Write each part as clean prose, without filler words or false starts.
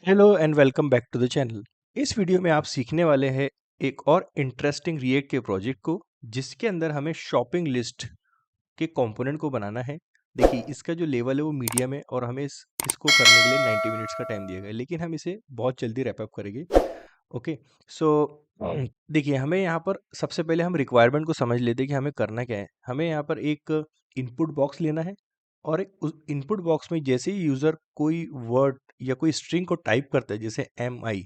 Hello and welcome back to the channel. इस video में आप सीखने वाले हैं एक और इंटरेस्टिंग रिएक्ट के प्रोजेक्ट को, जिसके अंदर हमें शॉपिंग लिस्ट के कंपोनेंट को बनाना है। देखिए, इसका जो लेवल है वो मीडियम है और हमें इसको करने के लिए 90 मिनट्स का टाइम दिया गया है, लेकिन हम इसे बहुत जल्दी रैप अप करेंगे। ओके, सो देखिए, हमें यहाँ पर सबसे पहले हम रिक्वायरमेंट को समझ लेते हैं कि हमें करना क्या है। हमें यहाँ पर एक इनपुट बॉक्स लेना है और एक उस इनपुट बॉक्स में जैसे ही यूज़र कोई वर्ड या कोई स्ट्रिंग को टाइप करता है, जैसे एम आई,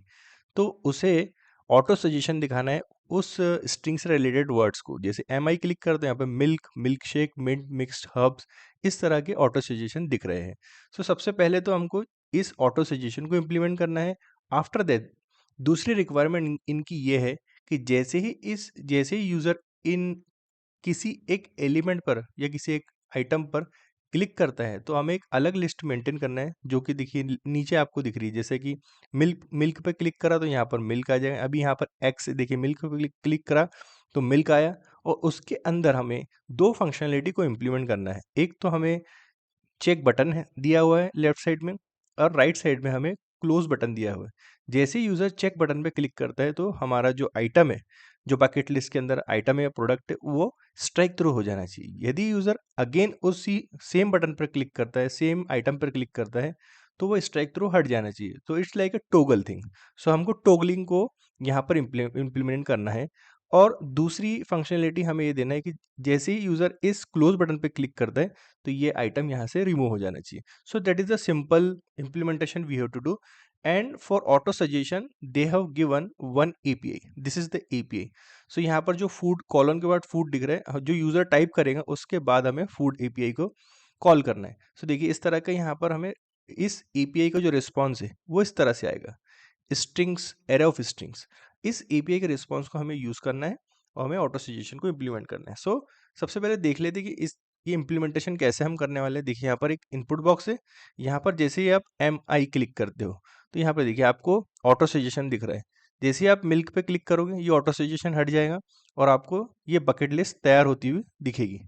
तो उसे ऑटो सजेशन दिखाना है उस स्ट्रिंग से रिलेटेड वर्ड्स को। जैसे एम आई क्लिक करते हैं, यहाँ पे milk, milkshake, mint, mixed herbs, इस तरह के ऑटो सजेशन दिख रहे हैं। सो सबसे पहले तो हमको इस ऑटो सजेशन को इम्प्लीमेंट करना है। आफ्टर दैट दूसरी रिक्वायरमेंट इनकी ये है कि जैसे ही यूज़र इन किसी एक एलिमेंट पर या किसी एक आइटम पर क्लिक करता है, तो हमें एक अलग लिस्ट मेंटेन करना है, जो कि देखिए नीचे आपको दिख रही है। जैसे कि मिल्क मिल्क पे क्लिक करा तो यहाँ पर मिल्क आ जाएगा। अभी यहाँ पर एक्स, देखिए मिल्क पे क्लिक करा तो मिल्क आया। और उसके अंदर हमें दो फंक्शनलिटी को इम्प्लीमेंट करना है। एक तो हमें चेक बटन है दिया हुआ है लेफ्ट साइड में, और राइट साइड में हमें क्लोज बटन दिया हुआ है। जैसे ही यूज़र चेक बटन पे क्लिक करता है, तो हमारा जो आइटम है, जो बकेट लिस्ट के अंदर आइटम है या प्रोडक्ट है, वो स्ट्राइक थ्रू हो जाना चाहिए। यदि यूज़र अगेन उसी सेम बटन पर क्लिक करता है, सेम आइटम पर क्लिक करता है, तो वो स्ट्राइक थ्रू हट जाना चाहिए। तो it's like a toggle thing. So हमको टोगलिंग को यहाँ पर इम्प्लीमेंट करना है। और दूसरी फंक्शनलिटी हमें ये देना है कि जैसे ही यूज़र इस क्लोज बटन पे क्लिक करता है, तो ये आइटम यहाँ से रिमूव हो जाना चाहिए। सो that is the simple implementation we have to do. And for auto suggestion they have given one API. This is the API. So यहाँ पर जो फूड कॉलन के बाद फूड दिख रहा है, जो यूजर टाइप करेगा उसके बाद हमें फूड API को कॉल करना है। सो देखिए, इस तरह का यहाँ पर हमें इस API का जो रिस्पॉन्स है वो इस तरह से आएगा। स्ट्रिंग्स, एरे ऑफ स्ट्रिंग्स, इस एपीआई के रिस्पॉन्स को हमें यूज करना है और हमें ऑटो सजेशन को इम्प्लीमेंट करना है। सो सबसे पहले देख लेते हैं कि इस ये इम्प्लीमेंटेशन कैसे हम करने वाले हैं। देखिए, यहाँ पर एक इनपुट बॉक्स है। यहाँ पर जैसे ही आप एम आई क्लिक करते हो, तो यहाँ पर देखिए आपको ऑटो सजेशन दिख रहा है। जैसे ही आप मिल्क पे क्लिक करोगे, ये ऑटो सजेशन हट जाएगा और आपको ये बकेट लिस्ट तैयार होती हुई दिखेगी।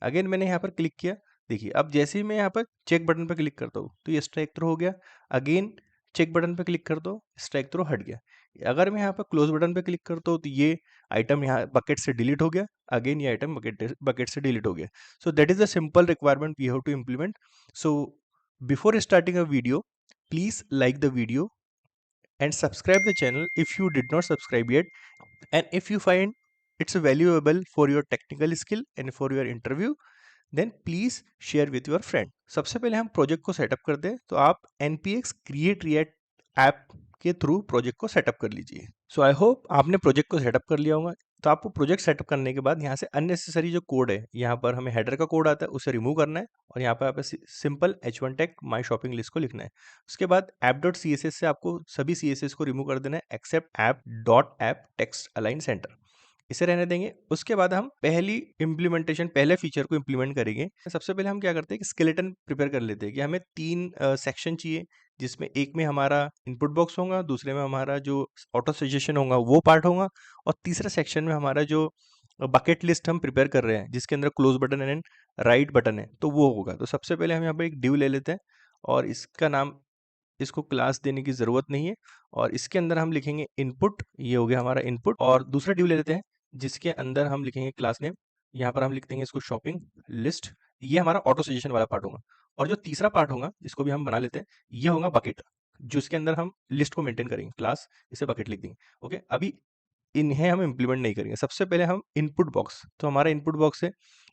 अगेन मैंने यहाँ पर क्लिक किया। देखिए, अब जैसे ही मैं यहाँ पर चेक बटन पर क्लिक करता हूँ, तो ये स्ट्राइक थ्रू हो गया। अगेन चेक बटन पे क्लिक कर दो, स्ट्राइक थ्रू हट गया। अगर मैं यहाँ पर क्लोज बटन पे क्लिक करता हूँ, तो ये आइटम यहाँ बकेट से डिलीट हो गया। अगेन ये आइटम बकेट से डिलीट हो गया। So that is the simple requirement we have to implement. So before starting a video, please like the video and subscribe the channel if you did not subscribe yet. And if you find it's valuable for your technical skill and for your interview, then please share with your friend. सबसे पहले हम project को setup करते हैं, तो आप npx create react app के through project को सेटअप कर लीजिए। सो आई होप आपने प्रोजेक्ट को सेटअप कर लिया होगा। तो आपको प्रोजेक्ट सेटअप करने के बाद यहाँ से अननेसेसरी जो कोड है, यहाँ पर हमें हेडर का कोड आता है, उसे रिमूव करना है और यहाँ पर आप सिंपल h1 टैग माई शॉपिंग लिस्ट को लिखना है। उसके बाद app.css से आपको सभी css को रिमूव कर देना है accept app.app text align centre, इसे रहने देंगे। उसके बाद हम पहले फीचर को इम्प्लीमेंट करेंगे। सबसे पहले हम क्या करते हैं कि स्केलेटन प्रिपेयर कर लेते हैं कि हमें तीन सेक्शन चाहिए, जिसमें एक में हमारा इनपुट बॉक्स होगा, दूसरे में हमारा जो ऑटो सजेशन होगा वो पार्ट होगा, और तीसरा सेक्शन में हमारा जो बकेट लिस्ट हम प्रिपेयर कर रहे हैं, जिसके अंदर close button and right button है, तो वो होगा। तो सबसे पहले हम यहाँ पर एक डिव ले लेते हैं और इसका नाम, इसको क्लास देने की ज़रूरत नहीं है, और इसके अंदर हम लिखेंगे इनपुट। ये हो गया हमारा इनपुट। और दूसरा डिव ले लेते हैं जिसके अंदर हम लिखेंगे क्लास नेम। यहाँ पर हम लिख देंगे इसको शॉपिंग लिस्ट। ये हमारा ऑटो सजेशन वाला पार्ट होगा। और जो तीसरा पार्ट होगा, जिसको भी हम बना लेते हैं, ये होगा बकेट, जिसके अंदर हम लिस्ट को मेंटेन करेंगे, क्लास, इसे बकेट लिख देंगे। ओके, अभी इन्हें हम इम्प्लीमेंट नहीं करेंगे। सबसे पहले हम इनपुट बॉक्स, तो हमारा इनपुट बॉक्स है,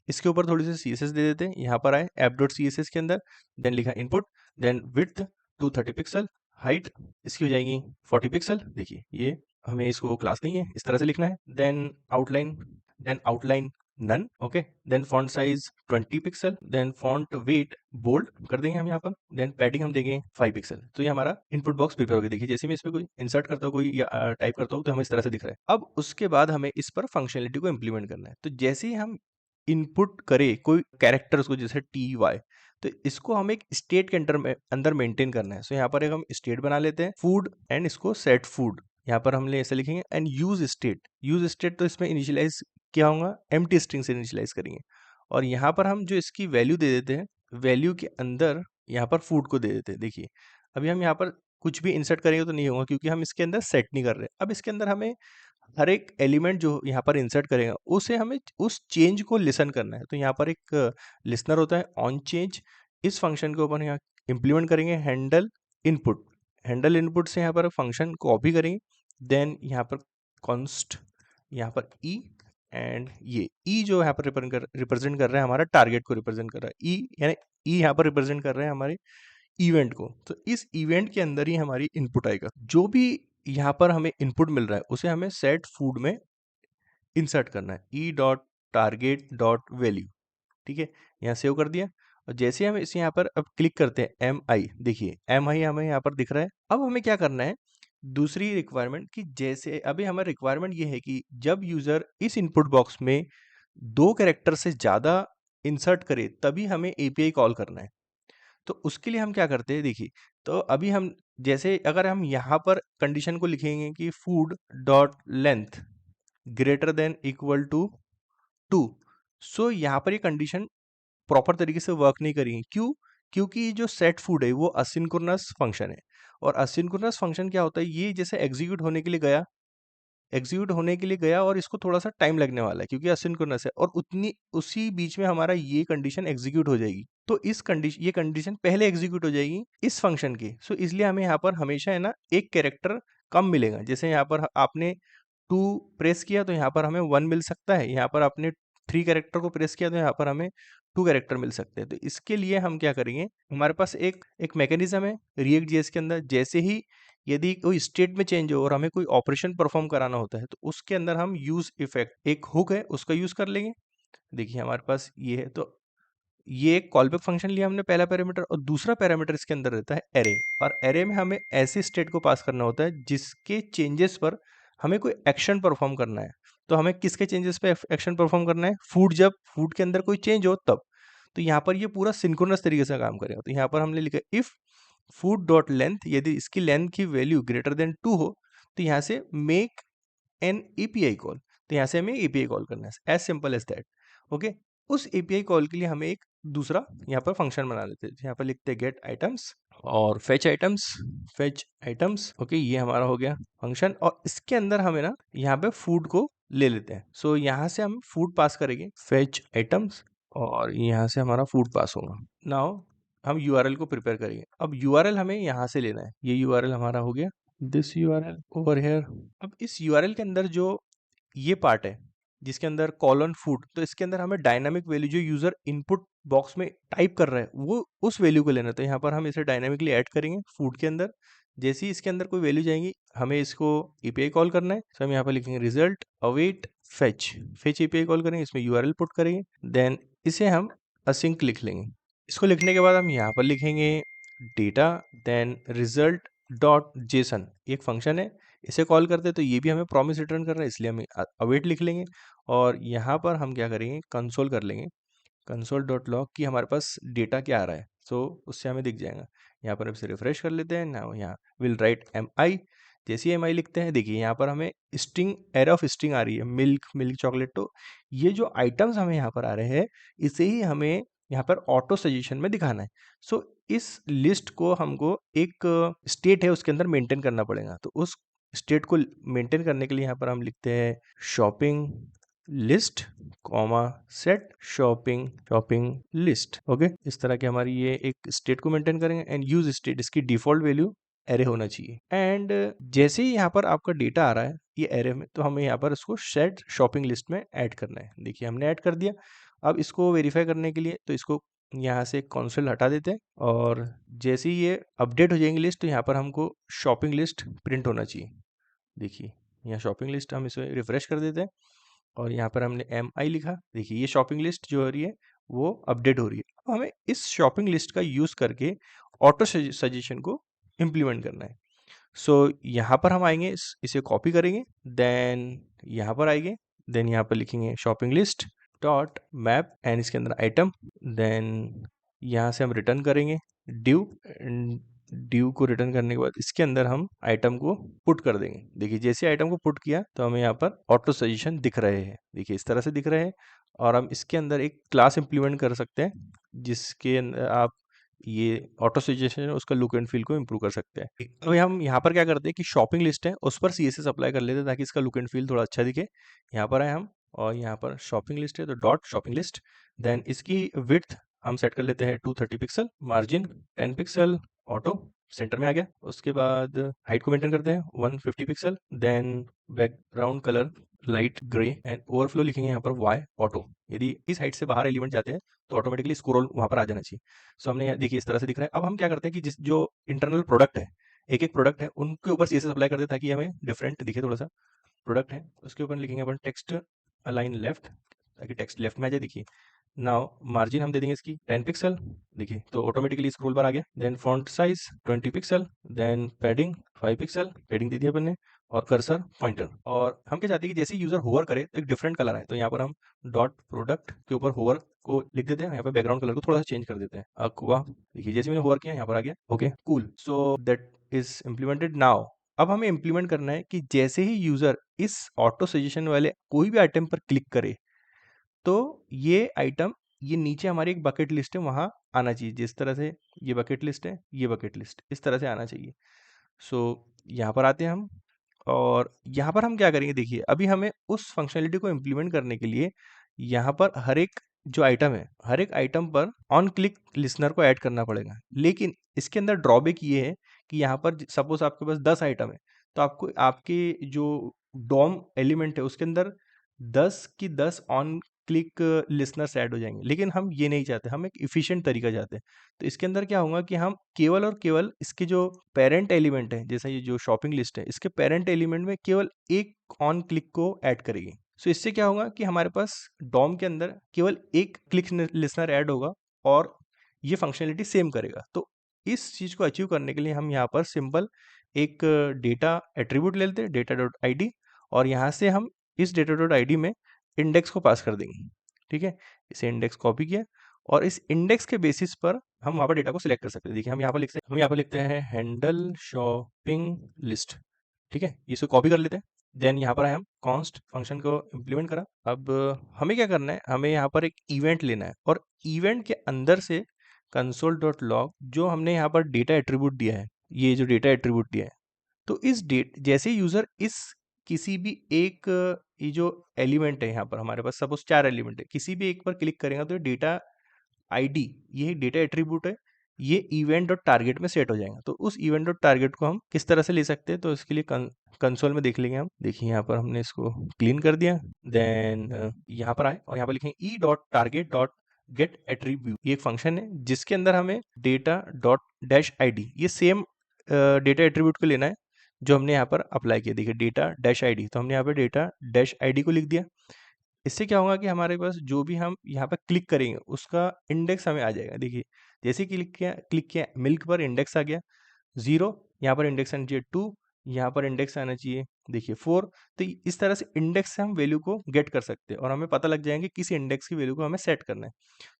इसके ऊपर थोड़ी सी CSS दे देते हैं। यहाँ पर आए app.css के अंदर, देन लिखा input, then width 230 pixel, height इसकी हो जाएगी 40 पिक्सल। देखिए, ये हमें इसको क्लास नहीं है, इस तरह से लिखना है। Then outline none. Okay, then font size 20 pixel, then font weight bold कर देंगे हम यहाँ पर, देन पैडिंग हम देंगे 5 पिक्सल। तो ये हमारा इनपुट बॉक्स प्रिपेयर हो गया। देखिए, जैसे मैं इस पे कोई इंसर्ट करता हूँ, कोई या टाइप करता हूँ, तो हमें इस तरह से दिख रहा है। अब उसके बाद हमें इस पर फंक्शनलिटी को इम्प्लीमेंट करना है। तो जैसे ही हम इनपुट करें कोई कैरेक्टर, उसको जैसे TY, तो इसको हमें एक स्टेट के अंदर मेंटेन करना है। सो यहाँ पर एक हम स्टेट बना लेते हैं फूड, एंड इसको सेट फूड, यहाँ पर हमने ऐसे लिखेंगे। एंड यूज स्टेट तो इसमें इनिशियलाइज क्या होगा, एम्प्टी स्ट्रिंग से इनिशियलाइज करेंगे। और यहाँ पर हम जो इसकी वैल्यू दे देते हैं, वैल्यू के अंदर यहाँ पर फूड को दे देते हैं। देखिए, अभी हम यहाँ पर कुछ भी इंसर्ट करेंगे तो नहीं होगा क्योंकि हम इसके अंदर सेट नहीं कर रहे। अब इसके अंदर हमें हर एक एलिमेंट जो यहाँ पर इंसर्ट करेगा उसे हमें उस चेंज को लिसन करना है। तो यहाँ पर एक लिसनर होता है ऑन चेंज। इस फंक्शन के ऊपर यहाँ इम्प्लीमेंट करेंगे हैंडल इनपुट। हैंडल इनपुट से यहाँ पर फंक्शन कॉपी करेंगे, देन यहाँ पर कॉन्स्ट यहाँ पर ई, एंड ये ई जो यहाँ पर रिप्रेजेंट कर रहा है हमारा टारगेट को रिप्रेजेंट कर रहा है। ई यानी ई यहाँ पर रिप्रेजेंट कर रहे हैं हमारे इवेंट को। तो इस इवेंट के अंदर ही हमारी इनपुट आएगा। जो भी यहाँ पर हमें इनपुट मिल रहा है उसे हमें सेट फूड में इंसर्ट करना है, E dot target dot value. ठीक है, यहाँ सेव कर दिया। और जैसे हम इसे यहाँ पर अब क्लिक करते हैं एम आई, देखिए एम आई हमें यहाँ पर दिख रहा है। अब हमें क्या करना है, दूसरी रिक्वायरमेंट कि जैसे अभी हमारी रिक्वायरमेंट ये है कि जब यूज़र इस इनपुट बॉक्स में 2 कैरेक्टर से ज़्यादा इंसर्ट करे तभी हमें एपीआई कॉल करना है। तो उसके लिए हम क्या करते हैं, देखिए तो अभी हम जैसे अगर हम यहाँ पर कंडीशन को लिखेंगे कि food dot length greater than equal to 2, so यहाँ पर ये कंडीशन प्रॉपर तरीके से वर्क नहीं करेंगी। क्यों? क्योंकि ये जो सेट फूड है वो असिंक्रोनस फंक्शन है, और असिंक्रोनस फंक्शन क्या होता है, ये जैसे एग्जीक्यूट होने के लिए गया और इसको थोड़ा-सा टाइम लगने वाला है क्योंकि असिंक्रोनस है, और उतनी उसी बीच में हमारा ये कंडीशन एग्जीक्यूट हो जाएगी। तो ये कंडीशन पहले एग्जीक्यूट हो जाएगी इस फंक्शन की। सो इसलिए हमें यहाँ पर हमेशा है ना एक कैरेक्टर कम मिलेगा। जैसे यहाँ पर आपने 2 प्रेस किया तो यहाँ पर हमें 1 मिल सकता है, यहाँ पर आपने 3 कैरेक्टर को प्रेस किया तो यहाँ पर हमें 2 कैरेक्टर मिल सकते हैं। तो इसके लिए हम क्या करेंगे, हमारे पास एक एक मैकेनिज्म है रिएक्ट जेएस के अंदर। जैसे ही यदि कोई स्टेट में चेंज हो और हमें कोई ऑपरेशन परफॉर्म कराना होता है तो उसके अंदर हम यूज इफेक्ट एक हुक है उसका यूज कर लेंगे। देखिए हमारे पास ये है, तो ये एक कॉलबैक फंक्शन लिया हमने पहला पैरामीटर, और दूसरा पैरामीटर इसके अंदर रहता है एरे। और एरे में हमें ऐसे स्टेट को पास करना होता है जिसके चेंजेस पर हमें कोई एक्शन परफॉर्म करना है। तो हमें किसके चेंजेस पे एक्शन परफॉर्म करना है, फूड, जब फूड के अंदर कोई चेंज हो तब। तो यहाँ पर ये पूरा सिंक्रोनस तरीके से काम करेगा। तो यहाँ पर हमने लिखा इफ फूड डॉट लेंथ, यदि इसकी लेंथ की वैल्यू ग्रेटर देन 2 हो तो यहाँ से मेक एन एपीआई कॉल। तो यहाँ से हमें एपीआई कॉल करना है, as simple as that. Okay, उस एपीआई कॉल के लिए हमें एक दूसरा यहाँ पर फंक्शन बना लेते हैं। यहाँ पर लिखते हैं गेट आइटम्स और फेच आइटम्स। ओके, ये हमारा हो गया फंक्शन, और इसके अंदर हमें ना यहाँ पे फूड को ले लेते हैं। सो यहाँ से हम फूड पास करेंगे फेच आइटम्स, और यहाँ से हमारा फूड पास होगा। नाउ हम यूआरएल को प्रिपेयर करेंगे। अब यूआरएल हमें यहाँ से लेना है, ये यूआरएल हमारा हो गया, दिस यूआरएल ओवर हियर। अब इस यूआरएल के अंदर जो ये पार्ट है जिसके अंदर कॉलन फूड, तो इसके अंदर हमें डायनामिक वैल्यू जो यूजर इनपुट बॉक्स में टाइप कर रहा है वो उस वैल्यू को लेना है। तो यहाँ पर हम इसे डायनामिकली ऐड करेंगे फूड के अंदर। जैसे ही इसके अंदर कोई वैल्यू जाएंगी हमें इसको एपीआई कॉल करना है। तो हम यहाँ पर लिखेंगे result await fetch API call करेंगे, इसमें यूआरएल पुट करेंगे, देन इसे हम असिंक लिख लेंगे। इसको लिखने के बाद हम यहाँ पर लिखेंगे data, then result dot JSON, एक फंक्शन है इसे कॉल करते हैं। तो ये भी हमें प्रॉमिस रिटर्न कर रहा है इसलिए हम अवेट लिख लेंगे। और यहाँ पर हम क्या करेंगे, कंसोल कर लेंगे, कंसोल डॉट लॉग कि हमारे पास डेटा क्या आ रहा है। सो उससे हमें दिख जाएगा। यहाँ पर हम इसे रिफ्रेश कर लेते हैं ना, यहाँ विल राइट एम आई। जैसे ही एम आई लिखते हैं देखिए यहाँ पर हमें स्ट्रिंग, एरे ऑफ स्ट्रिंग आ रही है, मिल्क मिल्क चॉकलेट। तो ये जो आइटम्स हमें यहाँ पर आ रहे हैं इसे ही हमें यहाँ पर ऑटो सजेशन में दिखाना है। सो इस लिस्ट को हमको एक स्टेट है उसके अंदर मेंटेन करना पड़ेगा। तो उस स्टेट को मेंटेन करने के लिए यहाँ पर हम लिखते हैं shopping list comma set shopping list. Okay, इस तरह की हमारी ये एक स्टेट को मेंटेन करेंगे। एंड यूज स्टेट, इसकी डिफॉल्ट वैल्यू एरे होना चाहिए। एंड जैसे ही यहाँ पर आपका डेटा आ रहा है ये एरे में, तो हमें यहाँ पर इसको सेट शॉपिंग लिस्ट में ऐड करना है। देखिए हमने ऐड कर दिया। अब इसको वेरीफाई करने के लिए तो इसको यहाँ से कंसोल हटा देते हैं, और जैसे ही ये अपडेट हो जाएंगी लिस्ट तो यहाँ पर हमको शॉपिंग लिस्ट प्रिंट होना चाहिए। देखिए यहाँ शॉपिंग लिस्ट, हम इसे रिफ्रेश कर देते हैं और यहाँ पर हमने एम आई लिखा। देखिए ये शॉपिंग लिस्ट जो हो रही है वो अपडेट हो रही है। अब हमें इस शॉपिंग लिस्ट का यूज़ करके ऑटो सजेशन को इम्प्लीमेंट करना है। सो यहाँ पर हम आएंगे, इसे कॉपी करेंगे, देन यहाँ पर आएंगे, देन यहाँ पर लिखेंगे shopping list dot map and इसके अंदर आइटम, देन यहाँ से हम रिटर्न करेंगे ड्यू। ड्यू को रिटर्न करने के बाद इसके अंदर हम आइटम को पुट कर देंगे। देखिए जैसे आइटम को पुट किया तो हमें यहाँ पर ऑटो सजेशन दिख रहे हैं। देखिए इस तरह से दिख रहे हैं। और हम इसके अंदर एक क्लास इंप्लीमेंट कर सकते हैं जिसके अंदर आप ये ऑटो सजेशन उसका लुक एंड फील को इम्प्रूव कर सकते हैं। अभी हम यहाँ पर क्या करते हैं कि शॉपिंग लिस्ट है उस पर CSS अप्लाई कर लेते हैं ताकि इसका लुक एंड फील थोड़ा अच्छा दिखे। यहाँ पर आए हम और यहाँ पर शॉपिंग लिस्ट है तो डॉट शॉपिंग लिस्ट, देन इसकी विड्थ हम सेट कर लेते हैं 230 pixel, margin 10 pixel, auto centre में आ गया। उसके बाद हाइट को मेंटेन करते हैं 150 pixel, then background colour light grey and overflow लिखेंगे यहाँ पर वाई ऑटो। यदि इस हाइट से बाहर एलिमेंट जाते हैं तो ऑटोमेटिकली स्क्रॉल वहाँ पर आ जाना चाहिए। सो हमने देखिए इस तरह से दिख रहा है। अब हम क्या करते हैं कि जिस जो इंटरनल प्रोडक्ट है, एक-एक प्रोडक्ट है, उनके ऊपर CSS अप्लाई कर दें ताकि हमें डिफरेंट दिखे थोड़ा-सा। प्रोडक्ट है, उसके ऊपर लिखेंगे अपन टेक्स्ट अलाइन लेफ्ट ताकि टेक्स्ट लेफ्ट में आ जाए। देखिए नाउ मार्जिन हम दे देंगे इसकी 10 पिक्सल, देखिए तो ऑटोमेटिकली स्क्रॉल बार आ गया। Then font size 20 pixel, then padding 5 pixel, padding दे दी अपन ने, और कर्सर पॉइंटर। और हम क्या चाहते हैं कि जैसे यूजर होवर करे तो एक डिफरेंट कलर आए, तो यहाँ पर हम डॉट प्रोडक्ट के ऊपर होवर को लिख देते हैं, यहाँ पर बैकग्राउंड कलर को थोड़ा सा चेंज कर देते हैं अक्वा। देखिए जैसे मैंने होवर किया यहाँ पर आ गया। Okay cool, so that is implemented now. अब हमें इम्प्लीमेंट करना है कि जैसे ही यूजर इस ऑटो सजेशन वाले कोई भी आइटम पर क्लिक करे तो ये आइटम, ये नीचे हमारी एक बकेट लिस्ट है वहाँ आना चाहिए। जिस तरह से ये बकेट लिस्ट है, ये बकेट लिस्ट इस तरह से आना चाहिए। सो यहाँ पर आते हैं हम और यहाँ पर हम क्या करेंगे, देखिए अभी हमें उस फंक्शनलिटी को इम्प्लीमेंट करने के लिए यहाँ पर हर एक जो आइटम है, हर एक आइटम पर ऑन क्लिक लिसनर को ऐड करना पड़ेगा। लेकिन इसके अंदर ड्रॉबैक ये है कि यहाँ पर सपोज आपके पास 10 आइटम है तो आपको आपके जो डॉम एलिमेंट है उसके अंदर 10 की 10 ऑन क्लिक लिसनर्स ऐड हो जाएंगे। लेकिन हम ये नहीं चाहते, हम एक इफिशिएंट तरीका चाहते हैं। तो इसके अंदर क्या होगा कि हम केवल और केवल इसके जो पेरेंट एलिमेंट है, जैसे ये जो शॉपिंग लिस्ट है, इसके पेरेंट एलिमेंट में केवल एक ऑन क्लिक को ऐड करेंगे। सो इससे क्या होगा कि हमारे पास डॉम के अंदर केवल एक क्लिक लिसनर ऐड होगा और ये फंक्शनलिटी सेम करेगा। तो इस चीज़ को अचीव करने के लिए हम यहाँ पर सिंपल एक डेटा एट्रीब्यूट ले लेते हैं, डेटा डॉट आई डी, और यहाँ से हम इस डेटा डॉट आई डी में इंडेक्स को पास कर देंगे। ठीक है, इसे इंडेक्स कॉपी किया और इस इंडेक्स के बेसिस पर हम वहाँ पर डेटा को सिलेक्ट कर सकते हैं। देखिए हम यहाँ पर लिखते हैं हैंडल शॉपिंग लिस्ट। ठीक है, इसको कॉपी कर लेते हैं। देन यहाँ पर आए हम कॉन्स्ट फंक्शन को इम्प्लीमेंट करा। अब हमें क्या करना है, हमें यहाँ पर एक इवेंट लेना है और इवेंट के अंदर से कंसोल डॉट लॉग जो हमने यहाँ पर डेटा एट्रीब्यूट दिया है, ये जो डेटा एट्रीब्यूट दिया है, तो इस डेट जैसे यूजर इस किसी भी एक ये जो एलिमेंट है, यहाँ पर हमारे पास सपोज 4 एलिमेंट है, किसी भी एक पर क्लिक करेगा तो डेटा आईडी, ये डेटा एट्रीब्यूट है, ये इवेंट डॉट टारगेट में सेट हो जाएगा। तो उस इवेंट डॉट टारगेट को हम किस तरह से ले सकते हैं, तो इसके लिए कंसोल में देख लेंगे हम। देखिए यहाँ पर हमने इसको क्लीन कर दिया। देन यहाँ पर आए और यहाँ पर लिखेंगे E dot target dot gate attribute. ये एक फंक्शन है जिसके अंदर हमें डेटा डॉट डैश आई, ये सेम डेटा एट्रीब्यूट को लेना है जो हमने यहाँ पर अप्लाई किया। देखिए डेटा डैश आई, तो हमने यहाँ पर डेटा डैश आई को लिख दिया। इससे क्या होगा कि हमारे पास जो भी हम यहाँ पर क्लिक करेंगे उसका इंडेक्स हमें आ जाएगा। देखिए जैसे क्लिक किया मिल्क पर इंडेक्स आ गया 0, यहाँ पर इंडेक्स आना चाहिए 2, यहाँ पर इंडेक्स आना चाहिए देखिए 4। तो इस तरह से इंडेक्स से हम वैल्यू को गेट कर सकते हैं और हमें पता लग जाएंगे किस इंडेक्स की वैल्यू को हमें सेट करना है।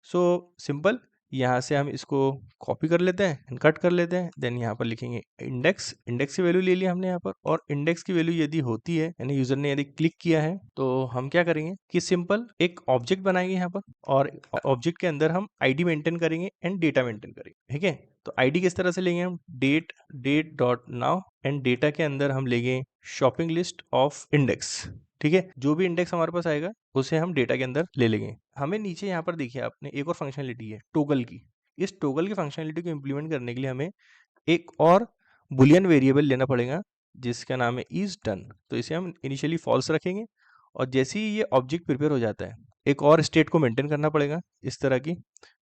सो सिंपल, यहाँ से हम इसको कॉपी कर लेते हैं एंड कट कर लेते हैं। देन यहाँ पर लिखेंगे इंडेक्स, इंडेक्स की वैल्यू ले लिया हमने यहाँ पर, और इंडेक्स की वैल्यू यदि होती है यानी यूजर ने यदि क्लिक किया है तो हम क्या करेंगे कि सिंपल एक ऑब्जेक्ट बनाएंगे यहाँ पर और ऑब्जेक्ट के अंदर हम आईडी मेंटेन करेंगे एंड डेटा मेंटेन करेंगे। ठीक है, तो आईडी किस तरह से लेंगे हम, date dot now and data के अंदर हम लेंगे शॉपिंग लिस्ट ऑफ इंडेक्स। ठीक है, जो भी इंडेक्स हमारे पास आएगा उसे हम डेटा के अंदर ले लेंगे। हमें नीचे यहाँ पर देखिए आपने एक और फंक्शनलिटी है टोगल की। इस टोगल की फंक्शनलिटी को इम्प्लीमेंट करने के लिए हमें एक और बुलियन वेरिएबल लेना पड़ेगा जिसका नाम है इज डन। तो इसे हम इनिशियली फॉल्स रखेंगे और जैसे ही ये ऑब्जेक्ट प्रिपेयर हो जाता है एक और स्टेट को मेंटेन करना पड़ेगा इस तरह की।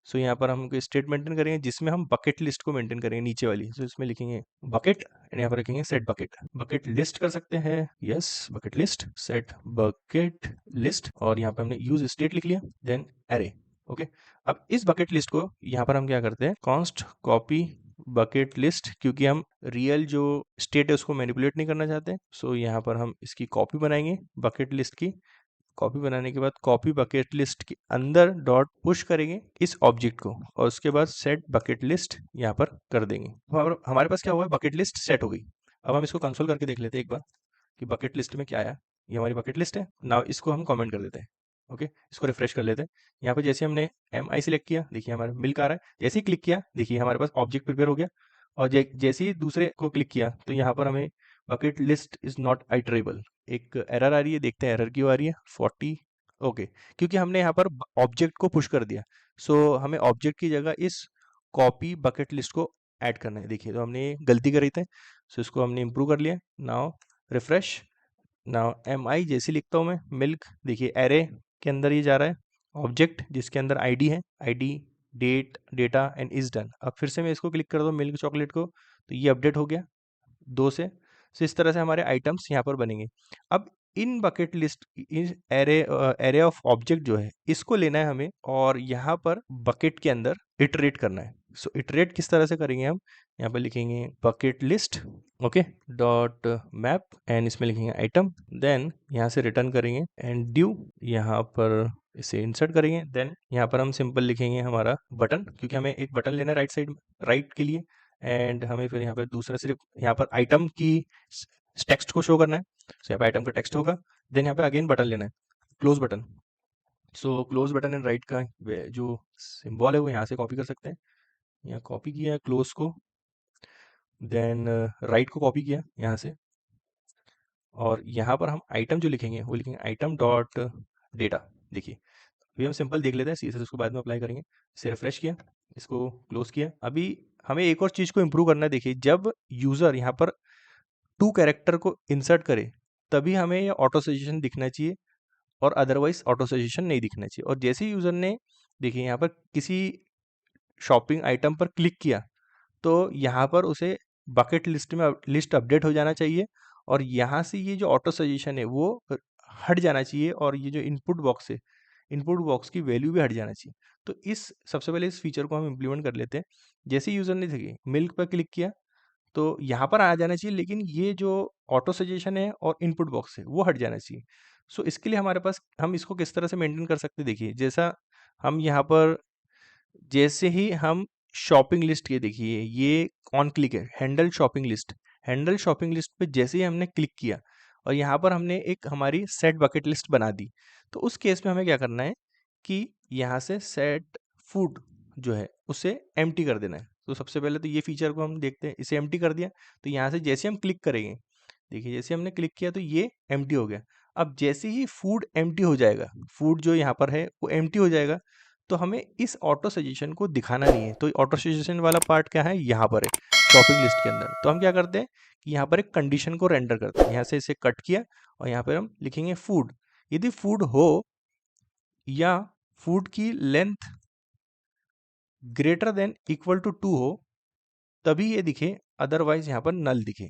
सो यहाँ पर हम स्टेट मेंटेन करेंगे जिसमें हम बकेट लिस्ट को मेंटेन करेंगे नीचे वाली। सो इसमें लिखेंगे बकेट एंड यहाँ पर रखेंगे सेट बकेट। बकेट लिस्ट कर सकते हैं, yes bucket list set bucket list, और यहाँ पर हमने यूज स्टेट लिख लिया। Then array. ओके, अब इस बकेट लिस्ट को यहाँ पर हम क्या करते हैं, कॉन्स्ट कॉपी बकेट लिस्ट, क्योंकि हम रियल जो स्टेट है उसको मैनिपुलेट नहीं करना चाहते। सो यहाँ पर हम इसकी कॉपी बनाएंगे बकेट लिस्ट की। कॉपी बनाने के बाद कॉपी बकेट लिस्ट के अंदर डॉट पुश करेंगे इस ऑब्जेक्ट को और उसके बाद सेट बकेट लिस्ट यहाँ पर कर देंगे। हमारे पास क्या हुआ, बकेट लिस्ट सेट हो गई। अब हम इसको कंसोल करके देख लेते हैं एक बार कि बकेट लिस्ट में क्या आया। ये हमारी बकेट लिस्ट है। नाउ इसको हम कमेंट कर देते हैं। ओके, इसको रिफ्रेश कर लेते हैं। यहाँ पे जैसे हमने MI सिलेक्ट किया, देखिए हमारा मिल्क आ रहा है। जैसे ही क्लिक किया, देखिए हमारे पास ऑब्जेक्ट प्रिपेयर हो गया। और जैसे ही दूसरे को क्लिक किया तो यहाँ पर हमें bucket list is not iterable एक एरर आ रही है। देखते हैं एरर क्यों आ रही है। 40 ओके, क्योंकि हमने यहाँ पर ऑब्जेक्ट को पुश कर दिया। सो हमें ऑब्जेक्ट की जगह इस कॉपी बकेट लिस्ट को ऐड करना है। देखिए तो हमने ये गलती करी थी, सो इसको हमने इम्प्रूव कर लिया। Now refresh. नाउ MI जैसे लिखता हूँ मैं मिल्क, देखिए एरे के अंदर ये जा रहा है ऑब्जेक्ट जिसके अंदर ID है, ID date data and is done. अब फिर से मैं इसको क्लिक कर दूँ मिल्क चॉकलेट को, तो ये अपडेट हो गया 2 से। सो इस तरह से हमारे आइटम्स यहाँ पर बनेंगे। अब इन बकेट लिस्ट इस एरे ऑफ ऑब्जेक्ट जो है इसको लेना है हमें और यहाँ पर बकेट के अंदर इटरेट करना है। सो इटरेट किस तरह से करेंगे हम, यहाँ पर लिखेंगे bucket list okay dot map and इसमें लिखेंगे आइटम, देन यहाँ से रिटर्न करेंगे एंड ड्यू, यहाँ पर इसे इंसर्ट करेंगे। देन यहाँ पर हम सिंपल लिखेंगे हमारा बटन, क्योंकि हमें एक बटन लेना है राइट साइड राइट के लिए। एंड हमें फिर यहाँ पर दूसरा सिर्फ यहाँ पर आइटम की टेक्स्ट को शो करना है। सो यहाँ पे आइटम का टेक्स्ट होगा। देन यहाँ पे अगेन बटन लेना है, close button. So close button and right का जो सिंबल है वो यहाँ से कॉपी कर सकते हैं। यहाँ कॉपी किया क्लोज को, देन राइट को कॉपी किया यहाँ से, और यहाँ पर हम आइटम जो लिखेंगे वो लिखेंगे आइटम डॉट डेटा। देखिए अभी हम सिंपल देख लेते हैं, CSS उसको बाद में अप्लाई करेंगे। इसे रिफ्रेश किया, इसको क्लोज किया। अभी हमें एक और चीज़ को इम्प्रूव करना है। देखिए जब यूज़र यहाँ पर 2 कैरेक्टर को इंसर्ट करे तभी हमें ये ऑटो सजेशन दिखना चाहिए और अदरवाइज ऑटो सजेशन नहीं दिखना चाहिए। और जैसे ही यूज़र ने देखिए यहाँ पर किसी शॉपिंग आइटम पर क्लिक किया तो यहाँ पर उसे बकेट लिस्ट में लिस्ट अपडेट हो जाना चाहिए और यहाँ से ये जो ऑटो सजेशन है वो हट जाना चाहिए और ये जो इनपुट बॉक्स है इनपुट बॉक्स की वैल्यू भी हट जाना चाहिए। तो इस सबसे पहले इस फीचर को हम इम्प्लीमेंट कर लेते हैं। जैसे यूज़र ने देखिए मिल्क पर क्लिक किया तो यहाँ पर आ जाना चाहिए, लेकिन ये जो ऑटो सजेशन है और इनपुट बॉक्स है वो हट जाना चाहिए। सो इसके लिए हमारे पास हम इसको किस तरह से मेंटेन कर सकते हैं। देखिए जैसा हम यहाँ पर जैसे ही हम शॉपिंग लिस्ट के देखिए ये ऑन क्लिक है हैंडल शॉपिंग लिस्ट पे जैसे ही हमने क्लिक किया और यहाँ पर हमने एक हमारी सेट बकेट लिस्ट बना दी, तो उस केस में हमें क्या करना है कि यहाँ से सेट फूड जो है उसे एम्प्टी कर देना है। तो सबसे पहले तो ये फीचर को हम देखते हैं, इसे एम्प्टी कर दिया तो यहाँ से जैसे हम क्लिक करेंगे, देखिए जैसे हमने क्लिक किया तो ये एम्प्टी हो गया। अब जैसे ही फूड एम्प्टी हो जाएगा, फूड जो यहाँ पर है वो एम्प्टी हो जाएगा, तो हमें इस ऑटो सजेशन को दिखाना नहीं है। तो ऑटो सजेशन वाला पार्ट क्या है, यहाँ पर है शॉपिंग लिस्ट के अंदर। तो हम क्या करते हैं कि यहाँ पर एक कंडीशन को रेंडर करते हैं। यहाँ से इसे कट किया और यहाँ पर हम लिखेंगे फूड। यदि फूड हो या फूड की length greater than equal to 2 हो तभी ये दिखे, अदरवाइज यहाँ पर नल दिखे।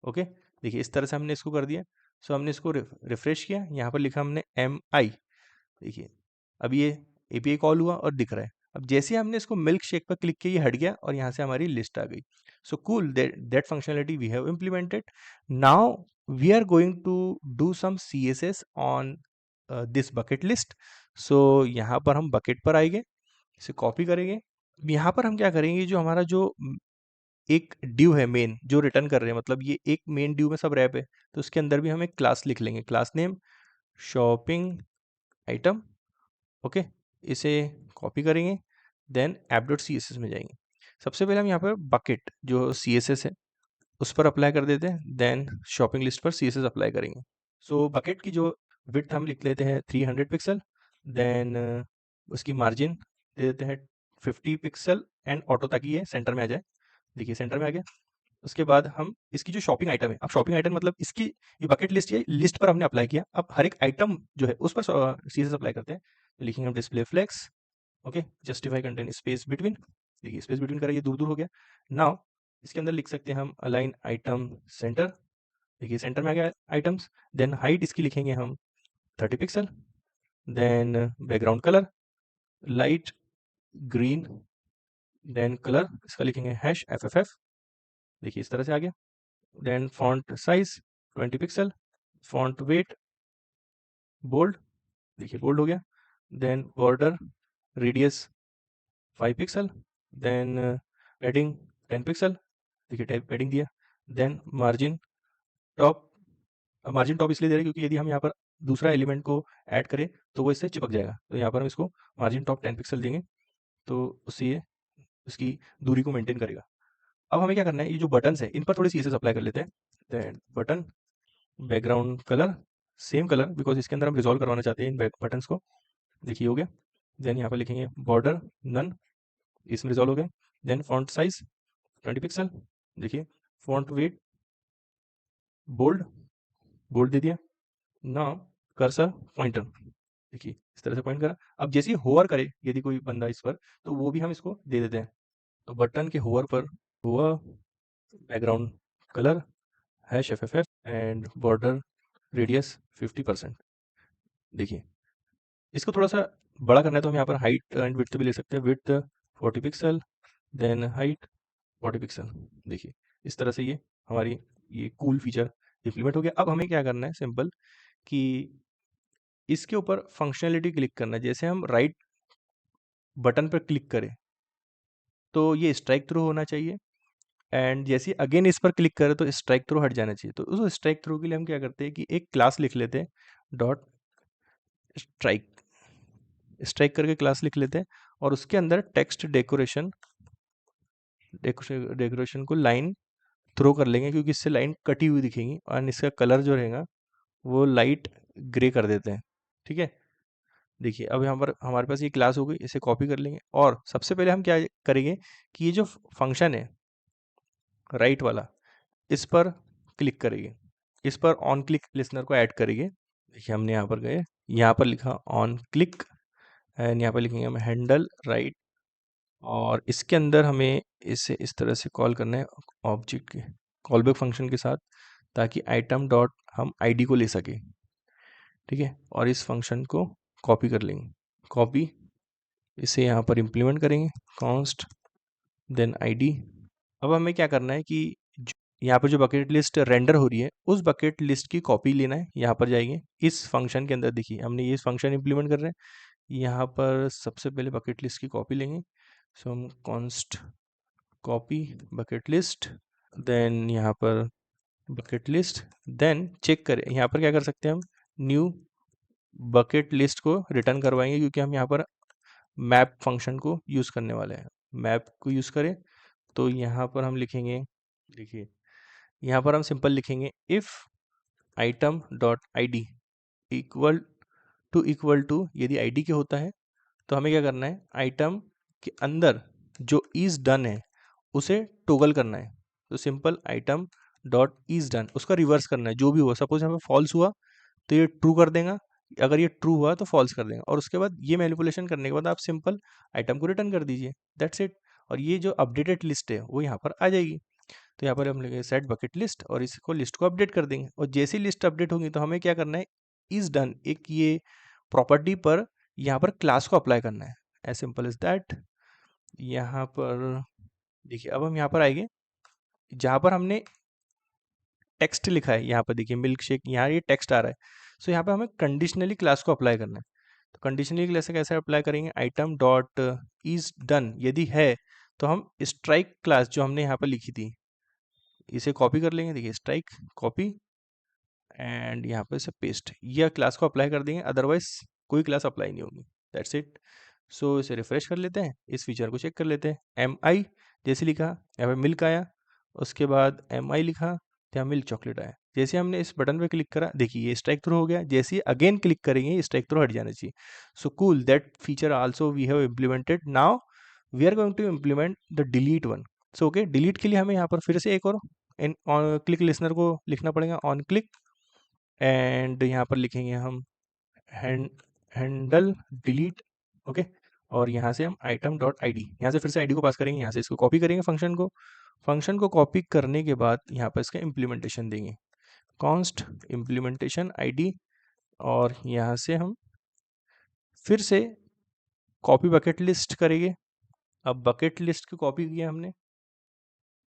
ओके, देखिए इस तरह से हमने इसको कर दिया। सो हमने इसको रिफ्रेश किया, यहाँ पर लिखा हमने MI। देखिए अब ये API कॉल हुआ और दिख रहा है। अब जैसे हमने इसको मिल्क शेक पर क्लिक किया ये हट गया और यहाँ से हमारी लिस्ट आ गई। So cool, that functionality we have implemented. Now we are going to do some CSS on this bucket list. So यहाँ पर हम बकेट पर आएंगे, इसे कॉपी करेंगे। यहाँ पर हम क्या करेंगे, जो हमारा जो एक ड्यू है मेन जो रिटर्न कर रहे हैं, मतलब ये एक मेन ड्यू में सब रैप है, तो उसके अंदर भी हम एक क्लास लिख लेंगे, class name shopping item. Okay, इसे कॉपी करेंगे, देन app.css में जाएंगे। सबसे पहले हम यहाँ पर बकेट जो CSS है उस पर अप्लाई कर देते हैं, देन शॉपिंग लिस्ट पर CSS अप्लाई करेंगे। सो बकेट की जो विड्थ हम लिख लेते हैं 300 पिक्सल, देन उसकी मार्जिन दे देते हैं 50 पिक्सल एंड ऑटो, ताकि ये सेंटर में आ जाए। देखिए सेंटर में आ गया। उसके बाद हम इसकी जो शॉपिंग आइटम है, अब शॉपिंग आइटम मतलब इसकी ये बकेट लिस्ट है, लिस्ट पर हमने अप्लाई किया। अब हर एक आइटम जो है उस पर CSS अप्लाई करते हैं। तो लिखेंगे हम display flex, okay, justify content space between. देखिए स्पेस बिटवीन करा, ये दूर दूर हो गया। नाउ इसके अंदर लिख सकते हैं हम अलाइन आइटम सेंटर। देखिए सेंटर में आ गया आइटम्स। देन हाइट इसकी लिखेंगे हम 30 pixel. Then background colour light green, then colour इसका लिखेंगे #FFF। देखिए इस तरह से आ गया। Then font size 20 pixel, font weight bold, देखिए बोल्ड हो गया। Then border radius 5 pixel, then padding 10 pixel, देखिए पैडिंग दिया। Then margin top, margin top इसलिए दे रहे हैं क्योंकि यदि हम यहाँ पर दूसरा एलिमेंट को ऐड करे तो वो इससे चिपक जाएगा। तो यहाँ पर हम इसको मार्जिन टॉप 10 पिक्सल देंगे, तो उससे ये इसकी दूरी को मेंटेन करेगा। अब हमें क्या करना है, ये जो बटन्स है इन पर थोड़ी CSS अप्लाई कर लेते हैं। Then button background colour same colour, because इसके अंदर हम रिजॉल्व करवाना चाहते हैं इन बटन्स को। देखिए हो गया। देन यहाँ पर लिखेंगे बॉर्डर नन, इसमें रिजॉल्व हो गया। देन फॉन्ट साइज 20 पिक्सल, देखिए फॉन्ट वेट बोल्ड, बोल्ड दे दिया। नाउ कर्सर पॉइंटर, देखिए इस तरह से पॉइंट करा। अब जैसे ही होवर करे यदि कोई बंदा इस पर, तो वो भी हम इसको दे देते हैं। तो बटन के होवर पर hover background colour hash FFF and border radius 50%। देखिए इसको थोड़ा सा बड़ा करना है तो हम यहाँ पर हाइट एंड विड्थ भी ले सकते हैं। Width 40 pixel, then height 40 pixel. देखिए इस तरह से ये हमारी ये कूल फीचर इम्प्लीमेंट हो गया। अब हमें क्या करना है, सिंपल कि इसके ऊपर फंक्शनैलिटी क्लिक करना है। जैसे हम राइट बटन पर क्लिक करें तो ये स्ट्राइक थ्रू होना चाहिए, एंड जैसे अगेन इस पर क्लिक करें तो स्ट्राइक थ्रू हट जाना चाहिए। तो उस स्ट्राइक थ्रू के लिए हम क्या करते हैं कि एक क्लास लिख लेते हैं, डॉट स्ट्राइक, स्ट्राइक करके क्लास लिख लेते हैं, और उसके अंदर टेक्स्ट डेकोरेशन डेकोरेशन को लाइन थ्रो कर लेंगे, क्योंकि इससे लाइन कटी हुई दिखेंगी, और इसका कलर जो रहेगा वो लाइट ग्रे कर देते हैं। ठीक है, देखिए अब यहाँ पर हमारे पास ये क्लास हो गई, इसे कॉपी कर लेंगे। और सबसे पहले हम क्या करेंगे कि ये जो फंक्शन है राइट वाला, इस पर क्लिक करेंगे, इस पर ऑन क्लिक लिसनर को ऐड करेंगे। देखिए हमने यहाँ पर गए, यहाँ पर लिखा ऑन क्लिक, एंड यहाँ पर लिखेंगे हम हैंडल राइट, और इसके अंदर हमें इसे इस तरह से कॉल करना है ऑब्जेक्ट के कॉलबैक फंक्शन के साथ, ताकि आइटम डॉट हम आईडी को ले सके। ठीक है, और इस फंक्शन को कॉपी कर लेंगे, कॉपी, इसे यहाँ पर इम्प्लीमेंट करेंगे कॉन्स्ट देन आईडी। अब हमें क्या करना है कि यहाँ पर जो बकेट लिस्ट रेंडर हो रही है उस बकेट लिस्ट की कॉपी लेना है। यहाँ पर जाएंगे इस फंक्शन के अंदर, देखिए हमने ये फंक्शन इम्प्लीमेंट कर रहे हैं। यहाँ पर सबसे पहले बकेट लिस्ट की कॉपी लेंगे, सो हम const copy bucket list, then यहाँ पर बकेट लिस्ट, देन चेक करें यहाँ पर क्या कर सकते हैं हम, न्यू बकेट लिस्ट को रिटर्न करवाएंगे, क्योंकि हम यहाँ पर मैप फंक्शन को यूज़ करने वाले हैं। मैप को यूज़ करें तो यहाँ पर हम लिखेंगे, देखिए यहाँ पर हम सिंपल लिखेंगे if item dot ID equal to यदि आईडी के होता है तो हमें क्या करना है, आइटम के अंदर जो इज़ डन है उसे टोगल करना है। तो simple item dot is done, उसका रिवर्स करना है, जो भी हुआ। सपोज हमें फॉल्स हुआ तो ये ट्रू कर देगा, अगर ये ट्रू हुआ तो फॉल्स कर देगा, और उसके बाद ये मैनिपुलेशन करने के बाद आप सिंपल आइटम को रिटर्न कर दीजिए, दैट्स इट। और ये जो अपडेटेड लिस्ट है वो यहाँ पर आ जाएगी। तो यहाँ पर हम लिखेंगे सेट बकेट लिस्ट, और इसको लिस्ट को अपडेट कर देंगे। और जैसे ही लिस्ट अपडेट होगी तो हमें क्या करना है, इज डन एक ये प्रॉपर्टी पर यहाँ पर क्लास को अप्लाई करना है, एज सिंपल एज दैट। यहाँ पर देखिए अब हम यहाँ पर आएंगे जहाँ पर हमने टेक्स्ट लिखा है, यहाँ पर देखिए मिल्क शेक, यहाँ ये टेक्स्ट आ रहा है। सो यहाँ पर हमें कंडीशनली क्लास को अप्लाई करना है। तो कंडीशनली क्लास कैसे अप्लाई करेंगे, आइटम डॉट इज डन यदि है तो हम स्ट्राइक क्लास जो हमने यहाँ पर लिखी थी इसे कॉपी कर लेंगे, देखिए स्ट्राइक कॉपी, एंड यहाँ पे से पेस्ट, यह क्लास को अप्लाई कर देंगे, अदरवाइज कोई क्लास अप्लाई नहीं होगी, दैट्स इट। सो इसे रिफ्रेश कर लेते हैं, इस फीचर को चेक कर लेते हैं। MI जैसे लिखा यहाँ पे मिल्क आया, उसके बाद MI लिखा तो यहाँ मिल्क चॉकलेट आया। जैसे हमने इस बटन पे क्लिक करा, देखिए ये स्ट्राइक थ्रू हो गया। जैसे ही अगेन क्लिक करेंगे स्ट्राइक थ्रू हट जाना चाहिए। So cool, that feature also we have implemented. Now we are going to implement the delete one. So okay, delete के लिए हमें यहाँ पर फिर से एक और क्लिक लिसनर को लिखना पड़ेगा, ऑन क्लिक, एंड यहाँ पर लिखेंगे हम हैंडल डिलीट, ओके। और यहाँ से हम आइटम डॉट आईडी, यहाँ से फिर से आईडी को पास करेंगे, यहाँ से इसको कॉपी करेंगे फंक्शन को कॉपी करने के बाद यहाँ पर इसका इम्प्लीमेंटेशन देंगे, कॉन्स्ट इम्प्लीमेंटेशन आईडी, और यहाँ से हम फिर से कॉपी बकेट लिस्ट करेंगे। अब बकेट लिस्ट की कॉपी किया हमने,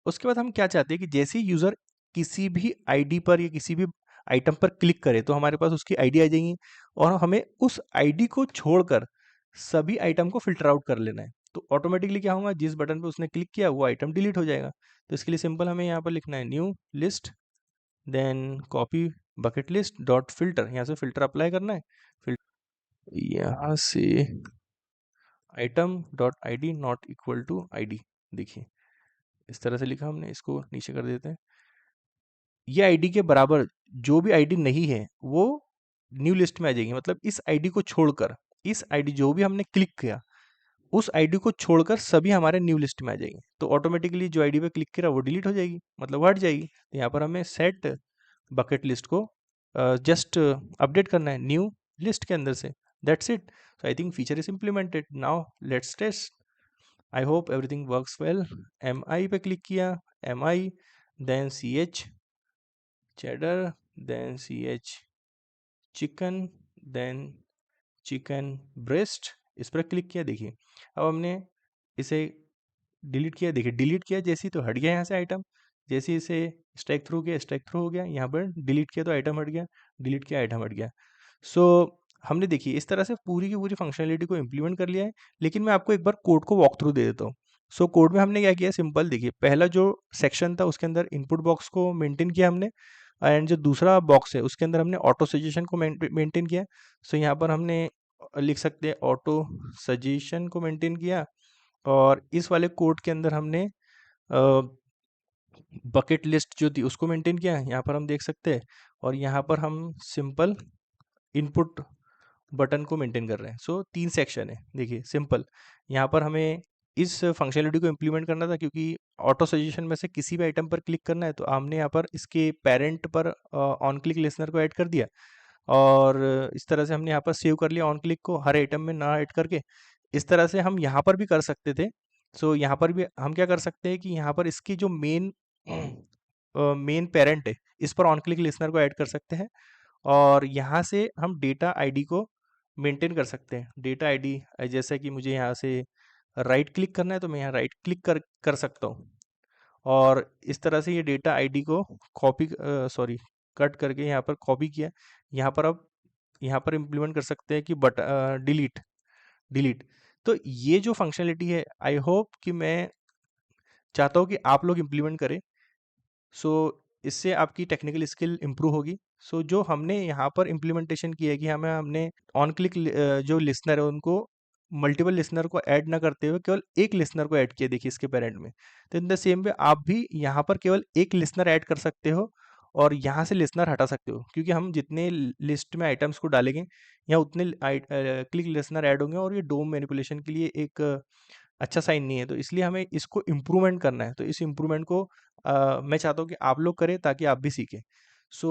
उसके बाद हम क्या चाहते हैं कि जैसे ही यूज़र किसी भी आईडी पर या किसी भी आइटम पर क्लिक करे तो हमारे पास उसकी आईडी आ जाएगी, और हमें उस आईडी को छोड़कर सभी आइटम को फिल्टर आउट कर लेना है। तो ऑटोमेटिकली क्या होगा, जिस बटन पे उसने क्लिक किया वो आइटम डिलीट हो जाएगा। तो इसके लिए सिंपल हमें यहाँ पर लिखना है new list, then copy bucket list dot filter, यहाँ से फिल्टर अप्लाई करना है। यहाँ से item dot I D not equal to I D, देखिए इस तरह से लिखा हमने, इसको नीचे कर देते हैं। ये आईडी के बराबर जो भी आईडी नहीं है वो न्यू लिस्ट में आ जाएगी, मतलब इस आईडी को छोड़कर, इस आईडी जो भी हमने क्लिक किया उस आईडी को छोड़कर सभी हमारे न्यू लिस्ट में आ जाएंगे। तो ऑटोमेटिकली जो आईडी पे क्लिक करा वो डिलीट हो जाएगी, मतलब हट जाएगी। तो यहाँ पर हमें सेट बकेट लिस्ट को जस्ट अपडेट करना है न्यू लिस्ट के अंदर से, that's it. So I think feature is implemented. Now let's test. I hope everything works well. M I पे क्लिक किया, M I, then C H cheddar, then ch chicken, then chicken breast, इस पर click किया। देखिए अब हमने इसे delete किया, देखिए डिलीट किया जैसे ही तो हट गया यहाँ से आइटम, जैसे ही इसे स्ट्राइक थ्रू किया स्ट्राइक थ्रू हो गया, यहाँ पर डिलीट किया तो आइटम हट गया, डिलीट किया आइटम हट गया। सो हमने देखिए इस तरह से पूरी की पूरी फंक्शनलिटी को इम्प्लीमेंट कर लिया है। लेकिन मैं आपको एक बार कोड को वॉक थ्रू दे देता हूँ। सो कोड में हमने क्या किया, सिंपल देखिए, पहला जो सेक्शन था उसके अंदर इनपुट बॉक्स को मेंटेन किया हमने, एंड जो दूसरा बॉक्स है उसके अंदर हमने ऑटो सजेशन को मेंटेन किया। सो यहाँ पर हमने लिख सकते हैं ऑटो सजेशन को मेंटेन किया, और इस वाले कोड के अंदर हमने बकेट लिस्ट जो थी उसको मेंटेन किया, यहाँ पर हम देख सकते हैं। और यहाँ पर हम सिंपल इनपुट बटन को मेंटेन कर रहे हैं। सो 3 सेक्शन है, देखिए सिंपल। यहाँ पर हमें इस फंक्शनलिटी को इम्प्लीमेंट करना था क्योंकि ऑटो सजेशन में से किसी भी आइटम पर क्लिक करना है, तो हमने यहाँ पर इसके पेरेंट पर ऑन क्लिक लिसनर को ऐड कर दिया, और इस तरह से हमने यहाँ पर सेव कर लिया ऑन क्लिक को हर आइटम में ना ऐड करके। इस तरह से हम यहाँ पर भी कर सकते थे। सो यहाँ पर भी हम क्या कर सकते हैं कि यहाँ पर इसकी जो मेन पेरेंट है इस पर ऑन क्लिक लिसनर को ऐड कर सकते हैं, और यहाँ से हम डेटा आईडी को मेंटेन कर सकते हैं। डेटा आईडी जैसा कि मुझे यहाँ से राइट क्लिक करना है तो मैं यहाँ राइट क्लिक कर सकता हूँ, और इस तरह से ये डेटा आईडी को कॉपी सॉरी कट करके यहाँ पर कॉपी किया। यहाँ पर अब यहाँ पर इम्प्लीमेंट कर सकते हैं कि डिलीट डिलीट। तो ये जो फंक्शनलिटी है आई होप कि मैं चाहता हूँ कि आप लोग इम्प्लीमेंट करें। सो इससे आपकी टेक्निकल स्किल इम्प्रूव होगी। सो जो हमने यहाँ पर इम्प्लीमेंटेशन किया है कि हमने ऑन क्लिक जो लिसनर है उनको मल्टीपल लिसनर को ऐड ना करते हुए केवल एक लिसनर को ऐड किया, देखिए इसके पेरेंट में। तो इन द सेम वे आप भी यहाँ पर केवल एक लिसनर ऐड कर सकते हो और यहाँ से लिसनर हटा सकते हो, क्योंकि हम जितने लिस्ट में आइटम्स को डालेंगे यहाँ उतने क्लिक लिसनर ऐड होंगे, और ये डोम मैनिपुलेशन के लिए एक अच्छा साइन नहीं है। तो इसलिए हमें इसको इम्प्रूवमेंट करना है। तो इस इम्प्रूवमेंट को मैं चाहता हूँ कि आप लोग करें ताकि आप भी सीखें। So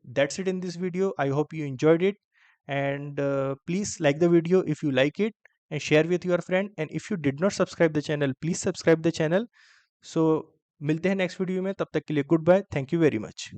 that's it in this video. I hope you enjoyed it, and please like the video if you like it and share with your friend, and if you did not subscribe the channel please subscribe the channel. So मिलते हैं next video में, तब तक के लिए goodbye, thank you very much.